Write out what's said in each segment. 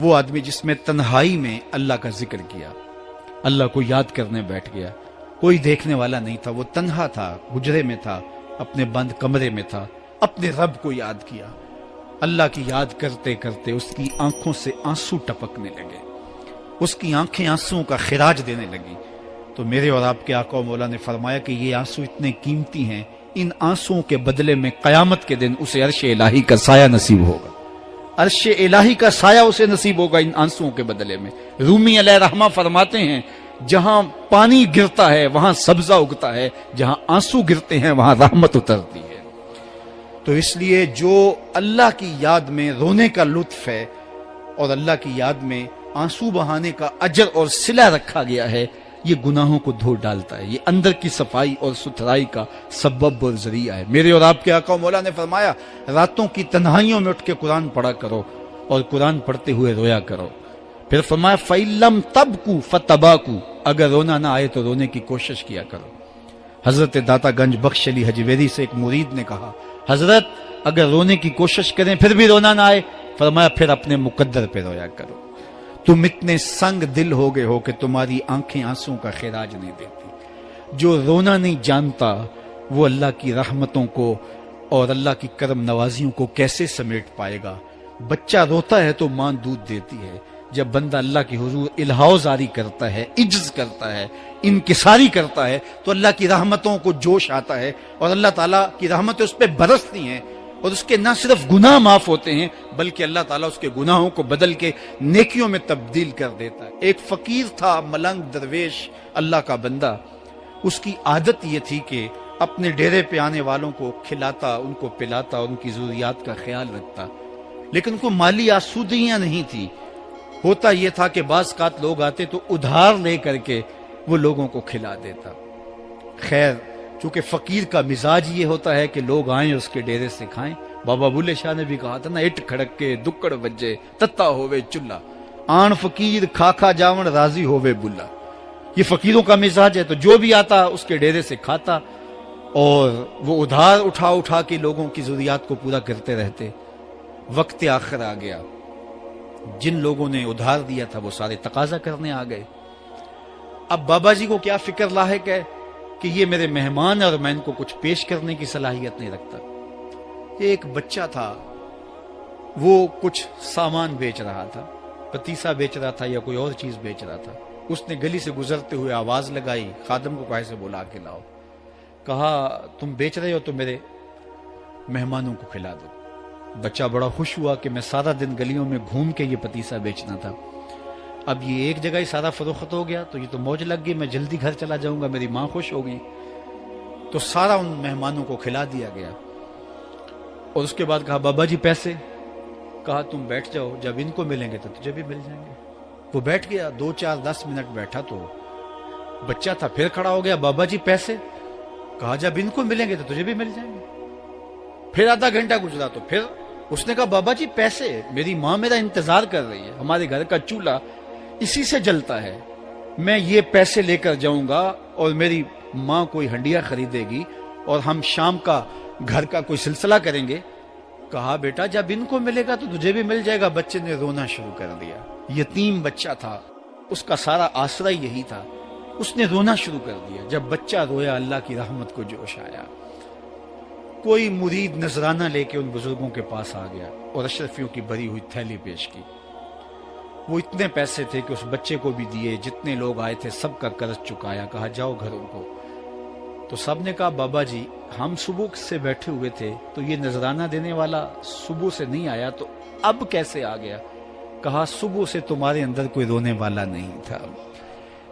وہ آدمی جس میں تنہائی میں اللہ کا ذکر کیا، اللہ کو یاد کرنے بیٹھ گیا، کوئی دیکھنے والا نہیں تھا، وہ تنہا تھا، حجرے میں تھا، اپنے بند کمرے میں تھا، اپنے رب کو یاد کیا۔ اللہ کی یاد کرتے کرتے اس کی آنکھوں سے آنسو ٹپکنے لگے، اس کی آنکھیں آنسوؤں کا خراج دینے لگی۔ تو میرے اور آپ کے آقا و مولا نے فرمایا کہ یہ آنسو اتنے قیمتی ہیں، ان آنسوؤں کے بدلے میں قیامت کے دن اسے عرش الہی کا سایہ نصیب ہوگا، عرش الہی کا سایہ اسے نصیب ہوگا ان آنسوؤں کے بدلے میں۔ رومی علیہ رحمہ فرماتے ہیں جہاں پانی گرتا ہے وہاں سبزہ اگتا ہے، جہاں آنسو گرتے ہیں وہاں رحمت اترتی ہے۔ تو اس لیے جو اللہ کی یاد میں رونے کا لطف ہے اور اللہ کی یاد میں آنسو بہانے کا اجر اور صلہ رکھا گیا ہے، یہ گناہوں کو دھو ڈالتا ہے، یہ اندر کی صفائی اور ستھرائی کا سبب اور ذریعہ ہے۔ میرے اور آپ کے آقا و مولا نے فرمایا راتوں کی تنہائیوں میں اٹھ کے قرآن پڑھا کرو اور قرآن پڑھتے ہوئے رویا کرو۔ پھر فرمایا فَإِلَّمْ تَبْكُوا فَتَبَاكُوا، اگر رونا نہ آئے تو رونے کی کوشش کیا کرو۔ حضرت داتا گنج بخش علی حجویری سے ایک مرید نے کہا حضرت اگر رونے کی کوشش کریں پھر بھی رونا نہ آئے، فرمایا پھر اپنے مقدر پہ رویا کرو۔ تم اتنے سنگ دل ہو گئے ہو کہ تمہاری آنکھیں آنسوں کا خراج نہیں دیتی۔ جو رونا نہیں جانتا وہ اللہ کی رحمتوں کو اور اللہ کی کرم نوازیوں کو کیسے سمیٹ پائے گا؟ بچہ روتا ہے تو ماں دودھ دیتی ہے، جب بندہ اللہ کی حضور الہاؤ زاری کرتا ہے، عجز کرتا ہے، انکساری کرتا ہے تو اللہ کی رحمتوں کو جوش آتا ہے اور اللہ تعالیٰ کی رحمتیں اس پہ برستی ہیں، اور اس کے نہ صرف گناہ معاف ہوتے ہیں بلکہ اللہ تعالیٰ اس کے گناہوں کو بدل کے نیکیوں میں تبدیل کر دیتا ہے۔ ایک فقیر تھا، ملنگ درویش، اللہ کا بندہ، اس کی عادت یہ تھی کہ اپنے ڈیرے پہ آنے والوں کو کھلاتا، ان کو پلاتا، ان کی ضروریات کا خیال رکھتا، لیکن ان کو مالی آسودگیاں نہیں تھی۔ ہوتا یہ تھا کہ بعض اوقات لوگ آتے تو ادھار لے کر کے وہ لوگوں کو کھلا دیتا۔ خیر چونکہ فقیر کا مزاج یہ ہوتا ہے کہ لوگ آئیں اس کے ڈیرے سے کھائیں، بابا بلے شاہ نے بھی کہا تھا نا، اٹ کھڑک کے دکڑ بجے تتا ہووے چلا، آن فقیر کھا کھا جاون راضی ہووے بلا۔ یہ فقیروں کا مزاج ہے، تو جو بھی آتا اس کے ڈیرے سے کھاتا اور وہ ادھار اٹھا اٹھا کے لوگوں کی ضروریات کو پورا کرتے رہتے۔ وقت آخر آ گیا، جن لوگوں نے ادھار دیا تھا وہ سارے تقاضا کرنے آ گئے۔ اب بابا جی کو کیا فکر لاحق ہے کہ یہ میرے مہمان اور میں ان کو کچھ پیش کرنے کی صلاحیت نہیں رکھتا۔ ایک بچہ تھا، وہ کچھ سامان بیچ رہا تھا، پتیسا بیچ رہا تھا یا کوئی اور چیز بیچ رہا تھا۔ اس نے گلی سے گزرتے ہوئے آواز لگائی، خادم کو کہا سے بلا کے لاؤ، کہا تم بیچ رہے ہو تو میرے مہمانوں کو کھلا دو۔ بچہ بڑا خوش ہوا کہ میں سارا دن گلیوں میں گھوم کے یہ پتیسا بیچنا تھا، اب یہ ایک جگہ ہی سارا فروخت ہو گیا تو یہ تو موج لگ گئی، میں جلدی گھر چلا جاؤں گا، میری ماں خوش ہوگی۔ تو سارا ان مہمانوں کو کھلا دیا گیا اور اس کے بعد کہا بابا جی پیسے؟ کہا تم بیٹھ جاؤ، جب ان کو ملیں گے تو تجھے بھی مل جائیں گے۔ وہ بیٹھ گیا، 2 4 10 منٹ بیٹھا تو بچہ تھا، پھر کھڑا ہو گیا، بابا جی پیسے؟ کہا جب ان کو ملیں گے تو تجھے بھی مل جائیں گے۔ پھر آدھا گھنٹہ گزرا تو پھر اس نے کہا بابا جی پیسے؟ میری ماں میرا انتظار کر رہی ہے، ہمارے گھر کا چولہا اسی سے جلتا ہے، میں یہ پیسے لے کر جاؤں گا اور میری ماں کوئی ہنڈیا خریدے گی اور ہم شام کا گھر کا کوئی سلسلہ کریں گے۔ کہا بیٹا جب ان کو ملے گا تو تجھے بھی مل جائے گا۔ بچے نے رونا شروع کر دیا، یتیم بچہ تھا، اس کا سارا آسرا یہی تھا، اس نے رونا شروع کر دیا۔ جب بچہ رویا اللہ کی رحمت کو جوش آیا، کوئی مرید نذرانہ لے کے ان بزرگوں کے پاس آ گیا اور اشرفیوں کی بھری ہوئی تھیلی پیش کی۔ وہ اتنے پیسے تھے کہ اس بچے کو بھی دیے، جتنے لوگ آئے تھے سب کا قرض چکایا، کہا جاؤ گھروں کو۔ تو سب نے کہا بابا جی ہم صبح سے بیٹھے ہوئے تھے تو یہ نذرانہ دینے والا صبح سے نہیں آیا تو اب کیسے آ گیا؟ کہا صبح سے تمہارے اندر کوئی رونے والا نہیں تھا،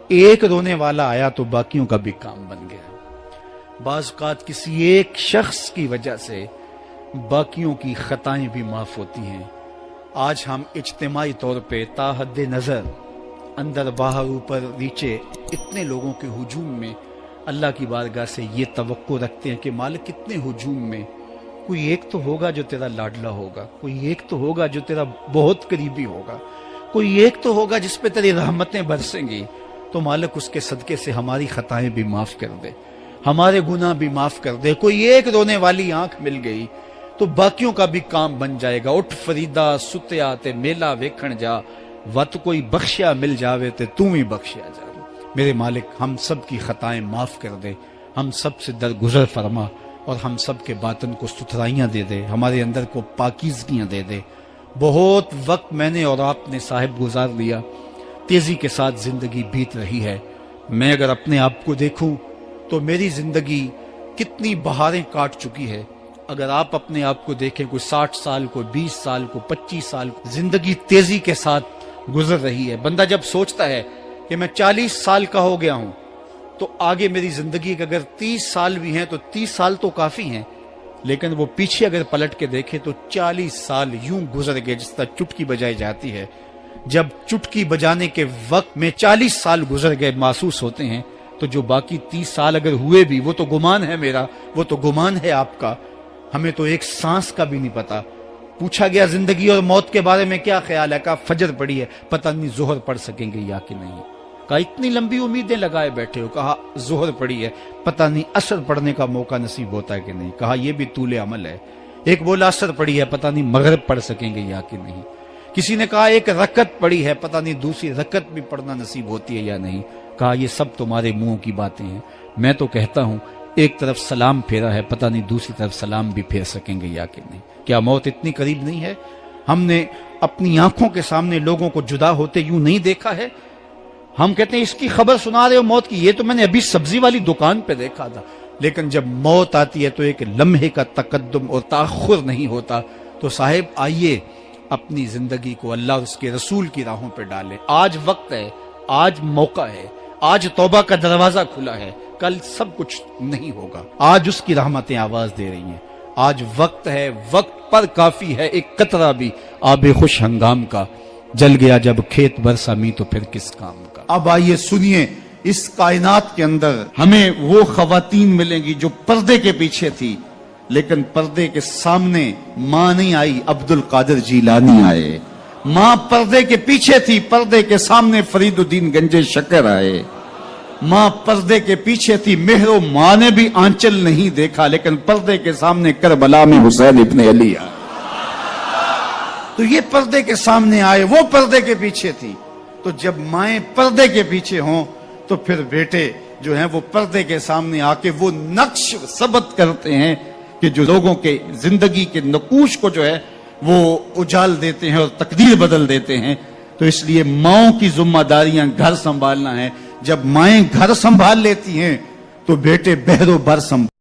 ایک رونے والا آیا تو باقیوں کا بھی کام بن گیا۔ بعض اوقات کسی ایک شخص کی وجہ سے باقیوں کی خطائیں بھی معاف ہوتی ہیں۔ آج ہم اجتماعی طور پہ تا حد نظر اندر باہر اوپر نیچے اتنے لوگوں کے ہجوم میں اللہ کی بارگاہ سے یہ توقع رکھتے ہیں کہ مالک کتنے ہجوم میں کوئی ایک تو ہوگا جو تیرا لاڈلا ہوگا، کوئی ایک تو ہوگا جو تیرا بہت قریبی ہوگا، کوئی ایک تو ہوگا جس پہ تیری رحمتیں برسیں گی۔ تو مالک اس کے صدقے سے ہماری خطائیں بھی معاف کر دے، ہمارے گناہ بھی معاف کر دے۔ کوئی ایک رونے والی آنکھ مل گئی تو باقیوں کا بھی کام بن جائے گا۔ اٹھ فریدا ستیا تے میلا ویکھن جا، وت کوئی بخشیا مل جاوے تے تو ہی بخشیا جا۔ میرے مالک ہم سب کی خطائیں معاف کر دے، ہم سب سے درگزر فرما، اور ہم سب کے باطن کو ستھرائیاں دے دے، ہمارے اندر کو پاکیزگیاں دے دے۔ بہت وقت میں نے اور آپ نے صاحب گزار لیا، تیزی کے ساتھ زندگی بیت رہی ہے۔ میں اگر اپنے آپ کو دیکھوں تو میری زندگی کتنی بہاریں کاٹ چکی ہے۔ اگر آپ اپنے آپ کو دیکھیں، کوئی 60 سال، کوئی 20 سال، کوئی 25 سال، زندگی تیزی کے ساتھ گزر رہی ہے۔ بندہ جب سوچتا ہے کہ میں 40 سال کا ہو گیا ہوں تو آگے میری زندگی کے اگر 30 سال بھی ہیں تو 30 سال تو کافی ہیں، لیکن وہ پیچھے اگر پلٹ کے دیکھے تو 40 سال یوں گزر گئے جس طرح چٹکی بجائی جاتی ہے۔ جب چٹکی بجانے کے وقت میں 40 سال گزر گئے محسوس ہوتے ہیں، تو جو باقی 30 سال اگر ہوئے بھی، وہ تو گمان ہے میرا، وہ تو گمان ہے آپ کا، ہمیں تو ایک سانس کا بھی نہیں پتا۔ پوچھا گیا زندگی اور موت کے بارے میں کیا خیال ہے؟ کہا فجر پڑی ہے، پتہ نہیں ظہر پڑھ سکیں گے یا کہ نہیں۔ کہا اتنی لمبی امیدیں لگائے بیٹھے ہو، کہا ظہر پڑی ہے، پتہ نہیں عصر پڑھنے کا موقع نصیب ہوتا ہے کہ نہیں۔ کہا یہ بھی طول عمل ہے۔ ایک بولا عصر پڑی ہے، پتہ نہیں مغرب پڑھ سکیں گے یا کہ نہیں۔ کسی نے کہا ایک رکعت پڑی ہے، پتہ نہیں دوسری رکعت بھی پڑھنا نصیب ہوتی ہے یا نہیں۔ کہا یہ سب تمہارے منہوں کی باتیں ہیں، میں تو کہتا ہوں ایک طرف سلام پھیرا ہے، پتہ نہیں دوسری طرف سلام بھی پھیر سکیں گے یا کہ نہیں۔ کیا موت اتنی قریب نہیں ہے؟ ہم نے اپنی آنکھوں کے سامنے لوگوں کو جدا ہوتے یوں نہیں دیکھا ہے؟ ہم کہتے ہیں اس کی خبر سنا رہے ہو موت کی، یہ تو میں نے ابھی سبزی والی دکان پہ دیکھا تھا، لیکن جب موت آتی ہے تو ایک لمحے کا تقدم اور تاخر نہیں ہوتا۔ تو صاحب آئیے اپنی زندگی کو اللہ اور اس کے رسول کی راہوں پہ ڈالیں۔ آج وقت ہے، آج موقع ہے، آج توبہ کا دروازہ کھلا ہے، کل سب کچھ نہیں ہوگا۔ آج اس کی رحمتیں آواز دے رہی ہیں، آج وقت ہے، وقت پر کافی ہے ایک قطرہ بھی آب خوش ہنگام کا، جل گیا جب کھیت برسا می تو پھر کس کام کا۔ اب آئیے سنیے، اس کائنات کے اندر ہمیں وہ خواتین ملیں گی جو پردے کے پیچھے تھی، لیکن پردے کے سامنے ماں نہیں آئی، عبد القادر جیلانی آئے۔ ماں پردے کے پیچھے تھی، پردے کے سامنے فرید الدین گنج شکر آئے۔ ماں پردے کے پیچھے تھی، مہر و ماں نے بھی آنچل نہیں دیکھا، لیکن پردے کے سامنے کربلا میں حسین ابن علی آئے۔ تو یہ پردے کے سامنے آئے، وہ پردے کے پیچھے تھی۔ تو جب مائیں پردے کے پیچھے ہوں تو پھر بیٹے جو ہیں وہ پردے کے سامنے آ کے وہ نقش ثبت کرتے ہیں کہ جو لوگوں کے زندگی کے نقوش کو جو ہے وہ اجال دیتے ہیں اور تقدیر بدل دیتے ہیں۔ تو اس لیے ماؤں کی ذمہ داریاں گھر سنبھالنا ہے۔ جب مائیں گھر سنبھال لیتی ہیں تو بیٹے بہر و بر سنبھال